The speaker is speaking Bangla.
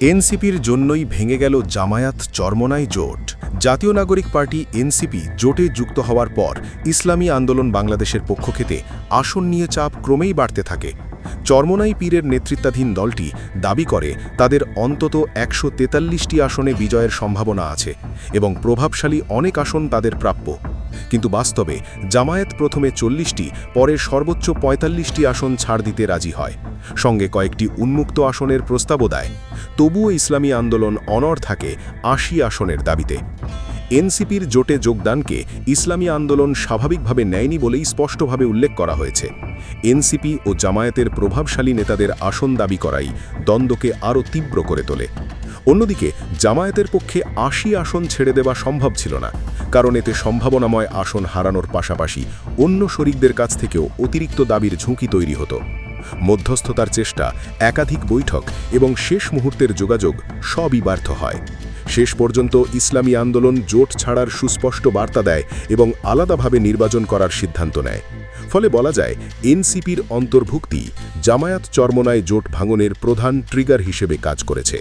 এনসিপির জন্যই ভেঙে গেল জামায়াত চরমোনাই জোট। জাতীয় নাগরিক পার্টি এনসিপি জোটে যুক্ত হওয়ার পর ইসলামী আন্দোলন বাংলাদেশের পক্ষ থেকে আসন নিয়ে চাপ ক্রমেই বাড়তে থাকে। চরমোনাই পীরের নেতৃত্বাধীন দলটি দাবি করে তাদের অন্তত ১৪৩টি আসনে বিজয়ের সম্ভাবনা আছে এবং প্রভাবশালী অনেক আসন তাদের প্রাপ্য। কিন্তু বাস্তবে জামায়াত প্রথমে ৪০টি, পরে সর্বোচ্চ ৪৫টি আসন ছাড় দিতে রাজি হয়, সঙ্গে কয়েকটি উন্মুক্ত আসনের প্রস্তাবও দেয়। তবুও ইসলামী আন্দোলন অনড় থাকে ৮০ আসনের দাবিতে। এনসিপির জোটে যোগদানকে ইসলামী আন্দোলন স্বাভাবিকভাবে নেয়নি বলেই স্পষ্টভাবে উল্লেখ করা হয়েছে। এনসিপি ও জামায়াতের প্রভাবশালী নেতাদের আসন দাবি করাই দ্বন্দ্বকে আরও তীব্র করে তোলে। অন্যদিকে জামায়াতের পক্ষে ৮০ আসন ছেড়ে দেওয়া সম্ভব ছিল না, কারণ এতে সম্ভাবনাময় আসন হারানোর পাশাপাশি অন্য শরিকদের কাছ থেকেও অতিরিক্ত দাবির ঝুঁকি তৈরি হতো। মধ্যস্থতার চেষ্টা, একাধিক বৈঠক এবং শেষ মুহূর্তের যোগাযোগ সবই ব্যর্থ হয়। শেষ পর্যন্ত ইসলামী আন্দোলন জোট ছাড়ার সুস্পষ্ট বার্তা দেয় এবং আলাদাভাবে নির্বাচন করার সিদ্ধান্ত নেয়। ফলে বলা যায়, এনসিপির অন্তর্ভুক্তি জামায়াত চরমোনাই জোট ভাঙনের প্রধান ট্রিগার হিসেবে কাজ করেছে।